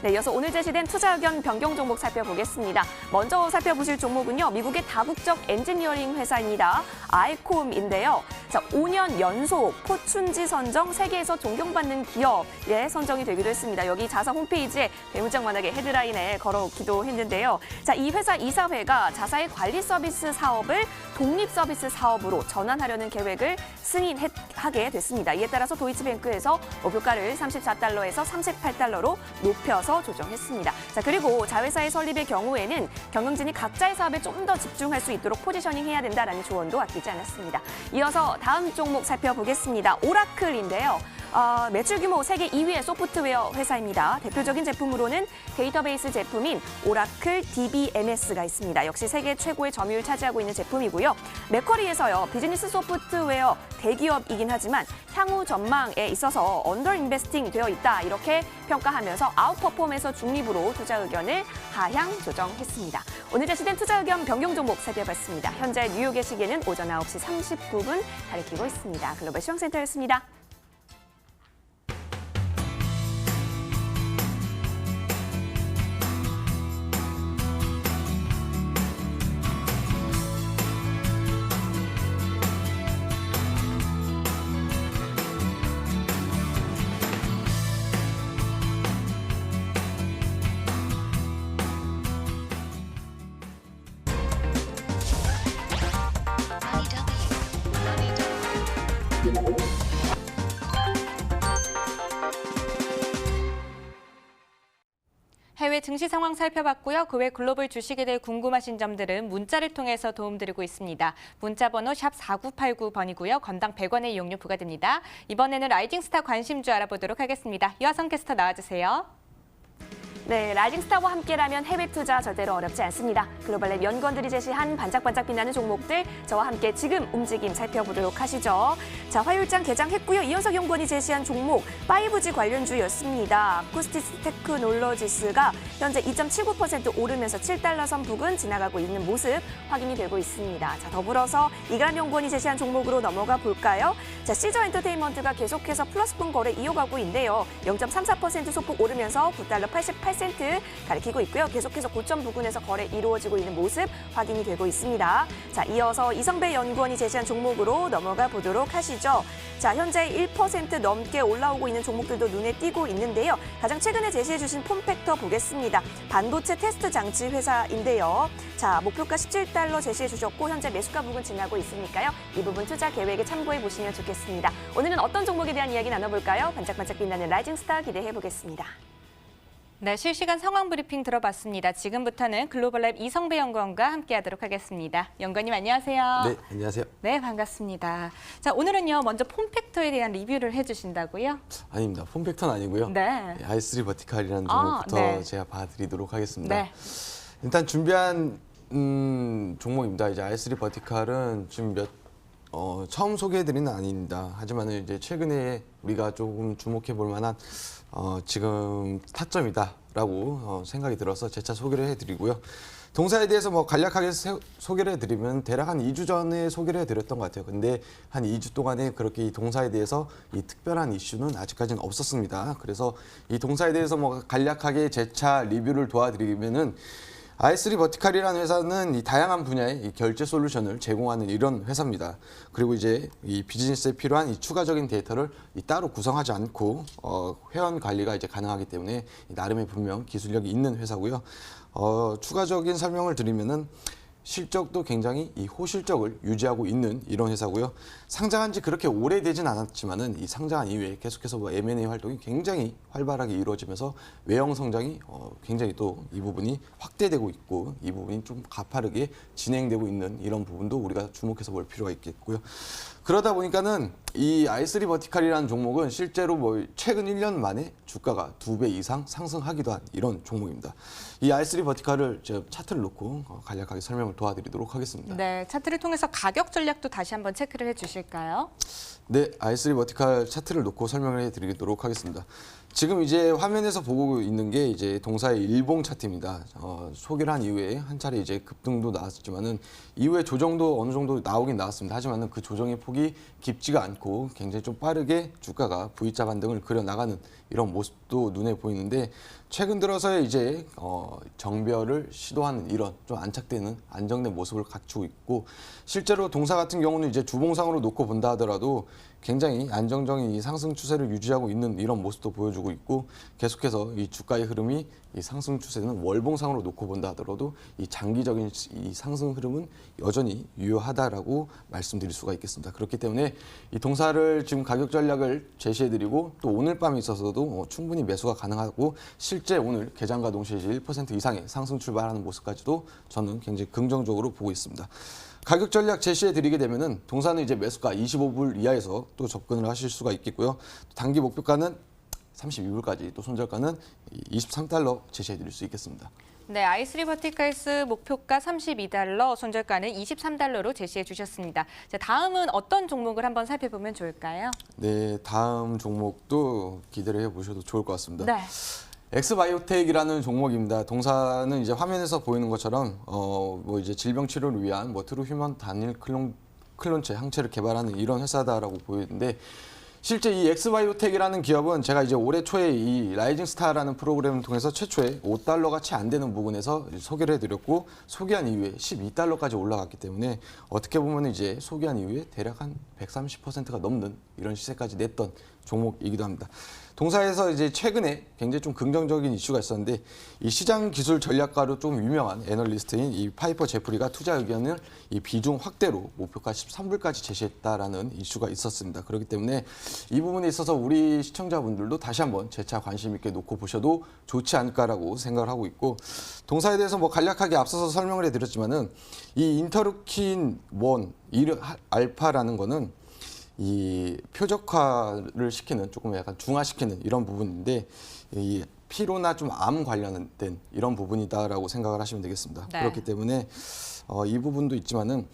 Speaker 3: 네, 이어서 오늘 제시된 투자 의견 변경 종목 살펴보겠습니다. 먼저 살펴보실 종목은요. 미국의 다국적 엔지니어링 회사입니다. 아이콤인데요. 자, 5년 연속 포춘지 선정 세계에서 존경받는 기업에 선정이 되기도 했습니다. 여기 자사 홈페이지에 대문짝만하게 헤드라인에 걸어오기도 했는데요. 자, 이 회사 이사회가 자사의 관리 서비스 사업을 독립 서비스 사업으로 전환하려는 계획을 승인하게 됐습니다. 이에 따라서 도이치뱅크에서 목표가를 34달러에서 38달러로 높여서 따라서 조정했습니다. 자, 그리고 자회사의 설립의 경우에는 경영진이 각자의 사업에 좀 더 집중할 수 있도록 포지셔닝 해야 된다라는 조언도 아끼지 않았습니다. 이어서 다음 종목 살펴보겠습니다. 오라클인데요. 매출 규모 세계 2위의 소프트웨어 회사입니다. 대표적인 제품으로는 데이터베이스 제품인 오라클 DBMS가 있습니다. 역시 세계 최고의 점유율 차지하고 있는 제품이고요. 맥쿼리에서요, 비즈니스 소프트웨어 대기업이긴 하지만 향후 전망에 있어서 언더 인베스팅 되어 있다, 이렇게 평가하면서 아웃퍼폼에서 중립으로 투자 의견을 하향 조정했습니다. 오늘 제시된 투자 의견 변경 종목 살펴봤습니다. 현재 뉴욕의 시계는 오전 9시 39분 가리키고 있습니다. 글로벌 시황센터였습니다.
Speaker 1: 해외 증시 상황 살펴봤고요. 그 외 글로벌 주식에 대해 궁금하신 점들은 문자를 통해서 도움드리고 있습니다. 문자 번호 샵 4989번이고요. 건당 100원의 이용료 부과됩니다. 이번에는 라이징스타 관심주 알아보도록 하겠습니다. 이화성 캐스터 나와주세요.
Speaker 3: 네, 라이징스타와 함께라면 해외 투자 절대로 어렵지 않습니다. 글로벌랩 연구원들이 제시한 반짝반짝 빛나는 종목들, 저와 함께 지금 움직임 살펴보도록 하시죠. 자, 화요일장 개장했고요. 이현석 연구원이 제시한 종목 5G 관련주였습니다. 아쿠스티스 테크놀로지스가 현재 2.79% 오르면서 7달러 선 부근 지나가고 있는 모습 확인이 되고 있습니다. 자, 더불어서 이가람 연구원이 제시한 종목으로 넘어가 볼까요? 자, 시저 엔터테인먼트가 계속해서 플러스분 거래 이어가고 있는데요. 0.34% 소폭 오르면서 9달러 88센트 가리키고 있고요. 계속해서 고점 부근에서 거래 이루어지고 있는 모습 확인이 되고 있습니다. 자, 이어서 이성배 연구원이 제시한 종목으로 넘어가 보도록 하시죠. 자, 현재 1% 넘게 올라오고 있는 종목들도 눈에 띄고 있는데요. 가장 최근에 제시해 주신 폼팩터 보겠습니다. 반도체 테스트 장치 회사인데요. 자, 목표가 17달러 제시해 주셨고 현재 매수가 부근 지나고 있으니까요. 이 부분 투자 계획에 참고해 보시면 좋겠습니다. 오늘은 어떤 종목에 대한 이야기 나눠볼까요? 반짝반짝 빛나는 라이징스타 기대해 보겠습니다.
Speaker 1: 네, 실시간 상황 브리핑 들어봤습니다. 지금부터는 글로벌랩 이성배 연구원과 함께하도록 하겠습니다. 연구원님 안녕하세요.
Speaker 4: 네, 안녕하세요.
Speaker 1: 네, 반갑습니다. 자, 오늘은요, 먼저 폼팩터에 대한 리뷰를 해주신다고요?
Speaker 4: 아닙니다. 폼팩터는 아니고요.
Speaker 1: 네.
Speaker 4: i3 버티칼이라는 종목부터
Speaker 1: 네.
Speaker 4: 제가 봐드리도록 하겠습니다.
Speaker 1: 네.
Speaker 4: 일단 준비한 종목입니다. 이제 i3 버티칼은 지금 처음 소개해드리는 아닙니다. 하지만 이제 최근에 우리가 조금 주목해 볼 만한 지금 타점이다라고 생각이 들어서 재차 소개를 해드리고요. 동사에 대해서 간략하게 소개를 해드리면 대략 한 2주 전에 소개를 해드렸던 것 같아요. 근데 한 2주 동안에 그렇게 이 동사에 대해서 이 특별한 이슈는 아직까지는 없었습니다. 그래서 이 동사에 대해서 간략하게 재차 리뷰를 도와드리면은 i3 버티칼이라는 회사는 이 다양한 분야의 이 결제 솔루션을 제공하는 이런 회사입니다. 그리고 이제 이 비즈니스에 필요한 이 추가적인 데이터를 따로 구성하지 않고 회원 관리가 이제 가능하기 때문에 나름의 분명 기술력이 있는 회사고요. 추가적인 설명을 드리면은 실적도 굉장히 이 호실적을 유지하고 있는 이런 회사고요. 상장한 지 그렇게 오래되진 않았지만은 이 상장한 이후에 계속해서 M&A 활동이 굉장히 활발하게 이루어지면서 외형 성장이 굉장히 또 이 부분이 확대되고 있고 이 부분이 좀 가파르게 진행되고 있는 이런 부분도 우리가 주목해서 볼 필요가 있겠고요. 그러다 보니까는 이 i3 버티칼이라는 종목은 실제로 최근 1년 만에 주가가 2배 이상 상승하기도 한 이런 종목입니다. 이 i3 버티칼을 제가 차트를 놓고 간략하게 설명을 도와드리도록 하겠습니다.
Speaker 1: 네, 차트를 통해서 가격 전략도 다시 한번 체크를 해주실까요?
Speaker 4: 네, i3 버티칼 차트를 놓고 설명을 해드리도록 하겠습니다. 지금 이제 화면에서 보고 있는 게 이제 동사의 일봉 차트입니다. 소개를 한 이후에 한 차례 이제 급등도 나왔지만은 이후에 조정도 어느 정도 나오긴 나왔습니다. 하지만은 그 조정의 폭이 깊지가 않고 굉장히 좀 빠르게 주가가 V자 반등을 그려 나가는 이런 모습도 눈에 보이는데 최근 들어서의 이제 정별을 시도하는 이런 좀 안착되는 안정된 모습을 갖추고 있고 실제로 동사 같은 경우는 이제 주봉상으로 놓고 본다 하더라도 굉장히 안정적인 이 상승 추세를 유지하고 있는 이런 모습도 보여주고 있고 계속해서 이 주가의 흐름이 이 상승 추세는 월봉상으로 놓고 본다 하더라도 이 장기적인 이 상승 흐름은 여전히 유효하다라고 말씀드릴 수가 있겠습니다. 그렇기 때문에 이 동사를 지금 가격 전략을 제시해드리고 또 오늘 밤에 있어서도 충분히 매수가 가능하고 실제 오늘 개장과 동시에 이제 1% 이상의 상승 출발하는 모습까지도 저는 굉장히 긍정적으로 보고 있습니다. 가격 전략 제시해 드리게 되면은 동사는 이제 매수가 25불 이하에서 또 접근을 하실 수가 있겠고요. 단기 목표가는 32불까지, 또 손절가는 23달러 제시해 드릴 수 있겠습니다.
Speaker 1: 네, i3 버티컬스 목표가 32달러, 손절가는 23달러로 제시해 주셨습니다. 자, 다음은 어떤 종목을 한번 살펴보면 좋을까요?
Speaker 4: 네, 다음 종목도 기대를 해보셔도 좋을 것 같습니다.
Speaker 1: 네.
Speaker 4: 엑스바이오텍이라는 종목입니다. 동사는 이제 화면에서 보이는 것처럼 뭐 이제 질병 치료를 위한 뭐 트루 휴먼 단일 클론체 항체를 개발하는 이런 회사다라고 보이는데, 실제 이 엑스바이오텍이라는 기업은 제가 이제 올해 초에 이 라이징 스타라는 프로그램을 통해서 최초에 5달러가 채 안 되는 부분에서 소개를 해드렸고, 소개한 이후에 12달러까지 올라갔기 때문에 어떻게 보면 이제 소개한 이후에 대략 한 130%가 넘는 이런 시세까지 냈던 종목이기도 합니다. 동사에서 이제 최근에 굉장히 좀 긍정적인 이슈가 있었는데, 이 시장 기술 전략가로 좀 유명한 애널리스트인 이 파이퍼 제프리가 투자 의견을 이 비중 확대로 목표가 13불까지 제시했다라는 이슈가 있었습니다. 그렇기 때문에 이 부분에 있어서 우리 시청자분들도 다시 한번 재차 관심 있게 놓고 보셔도 좋지 않을까라고 생각을 하고 있고, 동사에 대해서 뭐 간략하게 앞서서 설명을 해드렸지만은 이 인터루킨 1 알파라는 거는 이 표적화를 시키는, 조금 약간 중화시키는 이런 부분인데, 이 피로나 좀 암 관련된 이런 부분이다라고 생각을 하시면 되겠습니다.
Speaker 1: 네.
Speaker 4: 그렇기 때문에 이 부분도 있지만은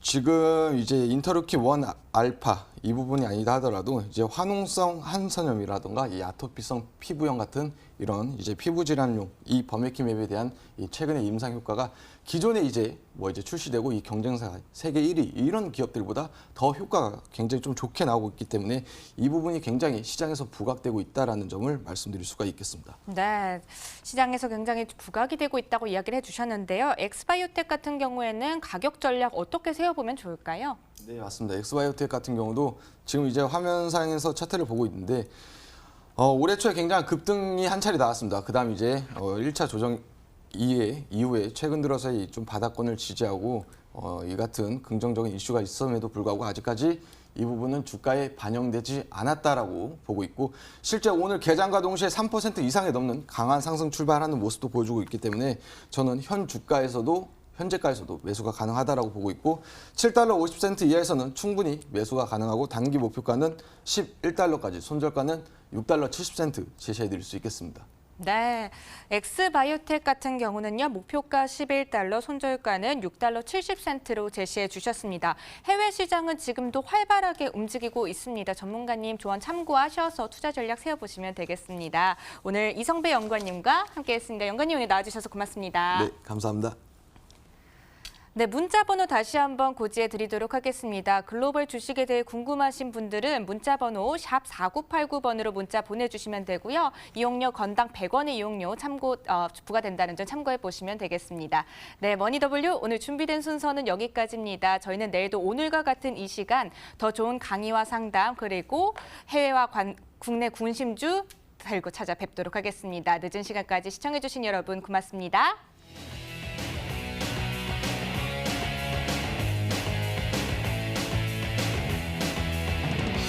Speaker 4: 지금 이제 인터루킨 1 알파 이 부분이 아니다 하더라도 이제 화농성 한선염이라던가 이 아토피성 피부염 같은 이런 이제 피부 질환용 이 버메키맵에 대한 이 최근의 임상 효과가 기존에 이제 뭐 이제 출시되고 이 경쟁사 세계 1위 이런 기업들보다 더 효과가 굉장히 좀 좋게 나오고 있기 때문에 이 부분이 굉장히 시장에서 부각되고 있다라는 점을 말씀드릴 수가 있겠습니다.
Speaker 1: 네, 시장에서 굉장히 부각이 되고 있다고 이야기를 해주셨는데요. 엑스바이오텍 같은 경우에는 가격 전략 어떻게 세워보면 좋을까요?
Speaker 4: 네, 맞습니다. 엑스바이오텍 같은 경우도 지금 이제 화면상에서 차트를 보고 있는데 올해 초에 굉장한 급등이 한 차례 나왔습니다. 그다음 이제 1차 조정 이후에 최근 들어서 좀 바닥권을 지지하고 이 같은 긍정적인 이슈가 있음에도 불구하고 아직까지 이 부분은 주가에 반영되지 않았다라고 보고 있고, 실제 오늘 개장과 동시에 3% 이상에 넘는 강한 상승 출발하는 모습도 보여주고 있기 때문에 저는 현재가에서도 매수가 가능하다라고 보고 있고, 7달러 50센트 이하에서는 충분히 매수가 가능하고 단기 목표가는 11달러까지, 손절가는 6달러 70센트 제시해 드릴 수 있겠습니다.
Speaker 1: 네, 엑스바이오텍 같은 경우는요, 목표가 11달러, 손절가는 6달러 70센트로 제시해 주셨습니다. 해외 시장은 지금도 활발하게 움직이고 있습니다. 전문가님 조언 참고하셔서 투자 전략 세워보시면 되겠습니다. 오늘 이성배 연구원님과 함께했습니다. 연구원님 오늘 나와주셔서 고맙습니다.
Speaker 4: 네, 감사합니다.
Speaker 1: 네, 문자 번호 다시 한번 고지해 드리도록 하겠습니다. 글로벌 주식에 대해 궁금하신 분들은 문자 번호 샵 4989번으로 문자 보내주시면 되고요. 이용료 건당 100원의 이용료 부과된다는 점 참고해 보시면 되겠습니다. 네, 머니W 오늘 준비된 순서는 여기까지입니다. 저희는 내일도 오늘과 같은 이 시간 더 좋은 강의와 상담 그리고 해외와 국내 군심주 달고 찾아뵙도록 하겠습니다. 늦은 시간까지 시청해 주신 여러분 고맙습니다.